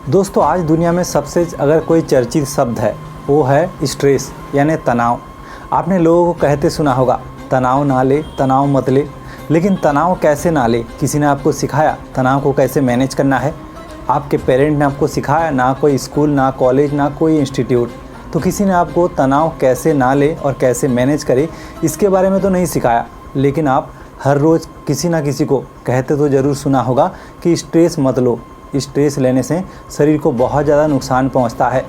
दोस्तों आज दुनिया में सबसे अगर कोई चर्चित शब्द है वो है स्ट्रेस यानी तनाव। आपने लोगों को कहते सुना होगा तनाव ना ले, तनाव मत ले। लेकिन तनाव कैसे ना ले, किसी ने आपको सिखाया तनाव को कैसे मैनेज करना है? आपके पेरेंट ने आपको सिखाया? ना कोई स्कूल, ना कॉलेज, ना कोई इंस्टीट्यूट। तो किसी ने आपको तनाव कैसे ना ले और कैसे मैनेज करे इसके बारे में तो नहीं सिखाया। लेकिन आप हर रोज़ किसी ना किसी को कहते तो ज़रूर सुना होगा कि स्ट्रेस मत लो, स्ट्रेस लेने से शरीर को बहुत ज़्यादा नुकसान पहुंचता है।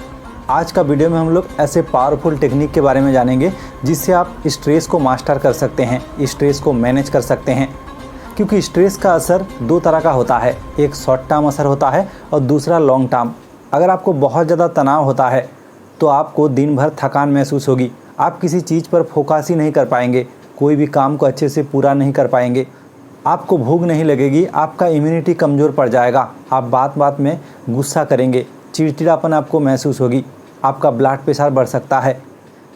आज का वीडियो में हम लोग ऐसे पावरफुल टेक्निक के बारे में जानेंगे जिससे आप स्ट्रेस को मास्टर कर सकते हैं, स्ट्रेस को मैनेज कर सकते हैं। क्योंकि स्ट्रेस का असर दो तरह का होता है, एक शॉर्ट टर्म असर होता है और दूसरा लॉन्ग टर्म। अगर आपको बहुत ज़्यादा तनाव होता है तो आपको दिन भर थकान महसूस होगी, आप किसी चीज़ पर फोकस ही नहीं कर पाएंगे, कोई भी काम को अच्छे से पूरा नहीं कर पाएंगे, आपको भूख नहीं लगेगी, आपका इम्यूनिटी कमज़ोर पड़ जाएगा, आप बात बात में गुस्सा करेंगे, चिड़चिड़ापन आपको महसूस होगी, आपका ब्लड प्रेशर बढ़ सकता है।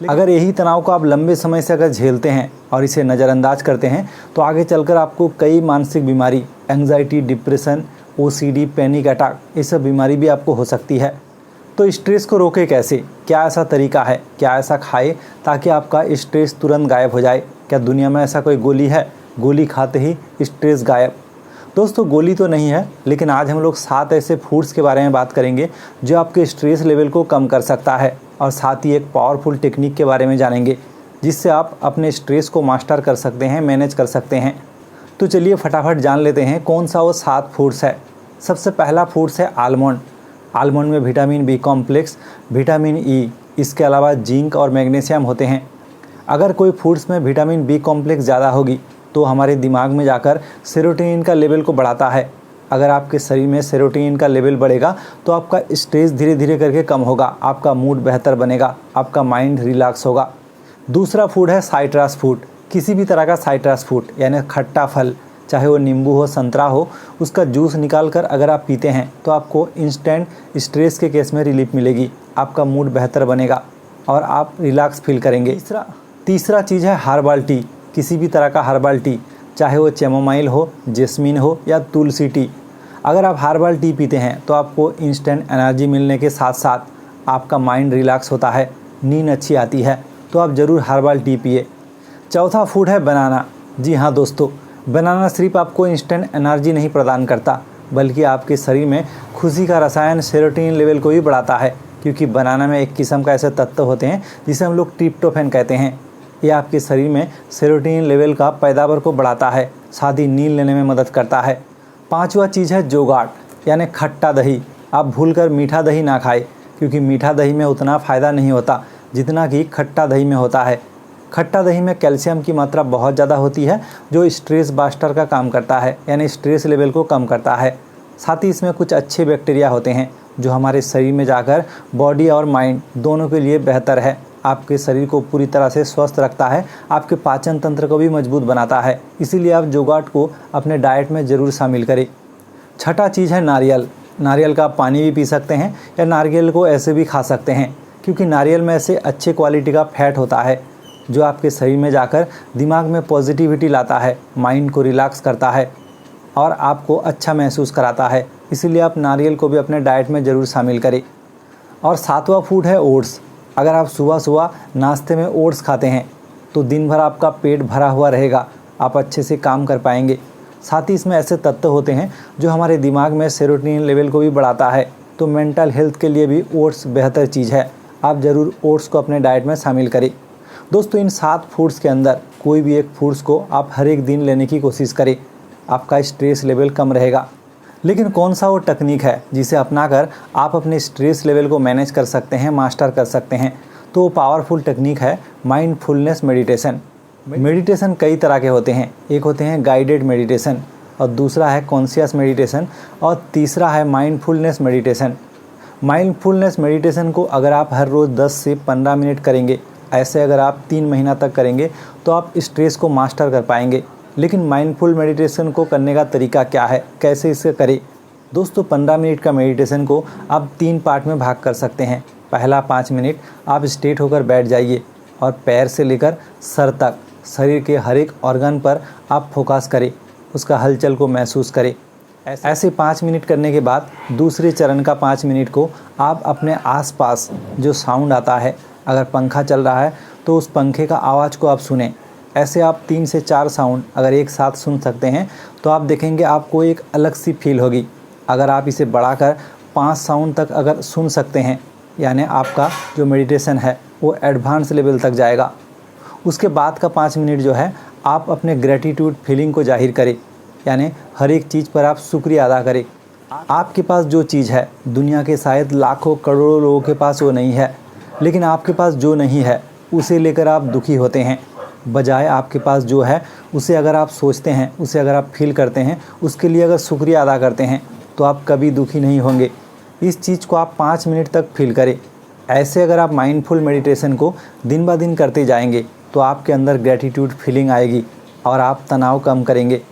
अगर यही तनाव को आप लंबे समय से अगर झेलते हैं और इसे नज़रअंदाज करते हैं तो आगे चलकर आपको कई मानसिक बीमारी, anxiety, depression, OCD, panic attack, ये सब बीमारी भी आपको हो सकती है। तो स्ट्रेस को रोके कैसे? क्या ऐसा तरीका है? क्या ऐसा खाए ताकि आपका स्ट्रेस तुरंत गायब हो जाए? क्या दुनिया में ऐसा कोई गोली है, गोली खाते ही स्ट्रेस गायब? दोस्तों गोली तो नहीं है, लेकिन आज हम लोग 7 ऐसे फूड्स के बारे में बात करेंगे जो आपके स्ट्रेस लेवल को कम कर सकता है, और साथ ही एक पावरफुल टेक्निक के बारे में जानेंगे जिससे आप अपने स्ट्रेस को मास्टर कर सकते हैं, मैनेज कर सकते हैं। तो चलिए फटाफट जान लेते हैं कौन सा वो 7 फूड्स है। सबसे पहला फूड्स है आलमंड। आलमंड में vitamin B complex, vitamin E, इसके अलावा जिंक और मैग्नीशियम होते हैं। अगर कोई फूड्स में विटामिन बी कॉम्प्लेक्स ज़्यादा होगी तो हमारे दिमाग में जाकर सेरोटोनिन का लेवल को बढ़ाता है। अगर आपके शरीर में सेरोटोनिन का लेवल बढ़ेगा तो आपका स्ट्रेस धीरे धीरे करके कम होगा, आपका मूड बेहतर बनेगा, आपका माइंड रिलैक्स होगा। दूसरा फूड है साइट्रस फूड। किसी भी तरह का साइट्रस फूड यानी खट्टा फल, चाहे वो नींबू हो, संतरा हो, उसका जूस निकाल कर अगर आप पीते हैं तो आपको इंस्टेंट स्ट्रेस के केस में रिलीफ मिलेगी, आपका मूड बेहतर बनेगा और आप रिलैक्स फील करेंगे। तीसरा चीज़ है हर्बल टी। किसी भी तरह का हर्बल टी, चाहे वो चैमोमाइल हो, जैस्मीन हो या तुलसी टी। अगर आप हर्बल टी पीते हैं तो आपको इंस्टेंट एनर्जी मिलने के साथ साथ आपका माइंड रिलैक्स होता है, नींद अच्छी आती है, तो आप ज़रूर हर्बल टी पिए। चौथा फूड है बनाना। जी हाँ दोस्तों, बनाना सिर्फ आपको इंस्टेंट एनर्जी नहीं प्रदान करता बल्कि आपके शरीर में खुशी का रसायन सेरोटोनिन लेवल को भी बढ़ाता है। क्योंकि बनाना में एक किस्म का ऐसे तत्व होते हैं जिसे हम लोग ट्रिप्टोफैन कहते हैं। ये आपके शरीर में सेरोटोनिन लेवल का पैदावार को बढ़ाता है, साथ ही नींद लेने में मदद करता है। पांचवा चीज़ है जोगाट यानी खट्टा दही। आप भूलकर मीठा दही ना खाएं, क्योंकि मीठा दही में उतना फ़ायदा नहीं होता जितना कि खट्टा दही में होता है। खट्टा दही में कैल्शियम की मात्रा बहुत ज़्यादा होती है जो स्ट्रेस बास्टर का काम करता है, यानी स्ट्रेस लेवल को कम करता है। साथ ही इसमें कुछ अच्छे बैक्टीरिया होते हैं जो हमारे शरीर में जाकर बॉडी और माइंड दोनों के लिए बेहतर है, आपके शरीर को पूरी तरह से स्वस्थ रखता है, आपके पाचन तंत्र को भी मजबूत बनाता है। इसीलिए आप जोगाट को अपने डाइट में ज़रूर शामिल करें। छठा चीज़ है नारियल। नारियल का आप पानी भी पी सकते हैं या नारियल को ऐसे भी खा सकते हैं, क्योंकि नारियल में ऐसे अच्छे क्वालिटी का फैट होता है जो आपके शरीर में जाकर दिमाग में पॉजिटिविटी लाता है, माइंड को रिलैक्स करता है और आपको अच्छा महसूस कराता है। इसीलिए आप नारियल को भी अपने डाइट में ज़रूर शामिल करें। और सातवां फूड है ओट्स। अगर आप सुबह सुबह नाश्ते में ओट्स खाते हैं तो दिन भर आपका पेट भरा हुआ रहेगा, आप अच्छे से काम कर पाएंगे। साथ ही इसमें ऐसे तत्व होते हैं जो हमारे दिमाग में सेरोटोनिन लेवल को भी बढ़ाता है, तो मेंटल हेल्थ के लिए भी ओट्स बेहतर चीज़ है। आप ज़रूर ओट्स को अपने डाइट में शामिल करें। दोस्तों इन 7 फूड्स के अंदर कोई भी एक फूड्स को आप हर एक दिन लेने की कोशिश करें, आपका स्ट्रेस लेवल कम रहेगा। लेकिन कौन सा वो टेक्निक है जिसे अपनाकर आप अपने स्ट्रेस लेवल को मैनेज कर सकते हैं, मास्टर कर सकते हैं? तो वो पावरफुल टेक्निक है माइंडफुलनेस मेडिटेशन। मेडिटेशन कई तरह के होते हैं, एक होते हैं गाइडेड मेडिटेशन और दूसरा है कॉन्शियस मेडिटेशन और तीसरा है माइंडफुलनेस मेडिटेशन। माइंडफुलनेस मेडिटेशन को अगर आप हर रोज़ 10 से 15 मिनट करेंगे, ऐसे अगर आप 3 महीना तक करेंगे तो आप स्ट्रेस को मास्टर कर पाएंगे। लेकिन माइंडफुल मेडिटेशन को करने का तरीका क्या है, कैसे इसे करें? दोस्तों 15 मिनट का मेडिटेशन को आप 3 पार्ट में भाग कर सकते हैं। पहला 5 मिनट आप स्ट्रेट होकर बैठ जाइए और पैर से लेकर सर तक शरीर के हर एक ऑर्गन पर आप फोकस करें, उसका हलचल को महसूस करें। ऐसे 5 मिनट करने के बाद दूसरे चरण का 5 मिनट को आप अपने आसपास जो साउंड आता है, अगर पंखा चल रहा है तो उस पंखे का आवाज़ को आप सुनें। ऐसे आप 3 से 4 साउंड अगर एक साथ सुन सकते हैं तो आप देखेंगे आपको एक अलग सी फील होगी। अगर आप इसे बढ़ाकर 5 साउंड तक अगर सुन सकते हैं, यानी आपका जो मेडिटेशन है वो एडवांस लेवल तक जाएगा। उसके बाद का 5 मिनट जो है आप अपने ग्रेटिट्यूड फीलिंग को जाहिर करें, यानी हर एक चीज़ पर आप शुक्रिया अदा करें। आपके पास जो चीज़ है, दुनिया के शायद लाखों करोड़ों लोगों के पास वो नहीं है, लेकिन आपके पास जो नहीं है उसे लेकर आप दुखी होते हैं। बजाय आपके पास जो है उसे अगर आप सोचते हैं, उसे अगर आप फील करते हैं, उसके लिए अगर शुक्रिया अदा करते हैं तो आप कभी दुखी नहीं होंगे। इस चीज़ को आप 5 मिनट तक फील करें। ऐसे अगर आप माइंडफुल मेडिटेशन को दिन ब दिन करते जाएंगे तो आपके अंदर ग्रेटिट्यूड फीलिंग आएगी और आप तनाव कम करेंगे।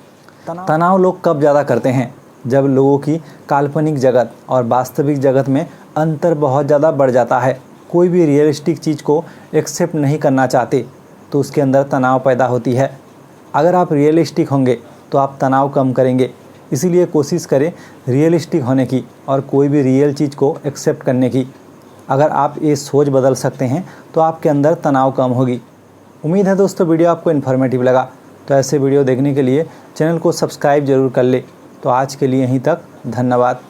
तनाव लोग कब ज़्यादा करते हैं? जब लोगों की काल्पनिक जगत और वास्तविक जगत में अंतर बहुत ज़्यादा बढ़ जाता है। कोई भी रियलिस्टिक चीज़ को एक्सेप्ट नहीं करना चाहते तो उसके अंदर तनाव पैदा होती है। अगर आप रियलिस्टिक होंगे तो आप तनाव कम करेंगे। इसीलिए कोशिश करें रियलिस्टिक होने की और कोई भी रियल चीज़ को एक्सेप्ट करने की। अगर आप ये सोच बदल सकते हैं तो आपके अंदर तनाव कम होगी। उम्मीद है दोस्तों वीडियो आपको इन्फॉर्मेटिव लगा। तो ऐसे वीडियो देखने के लिए चैनल को सब्सक्राइब ज़रूर कर ले। तो आज के लिए यहीं तक, धन्यवाद।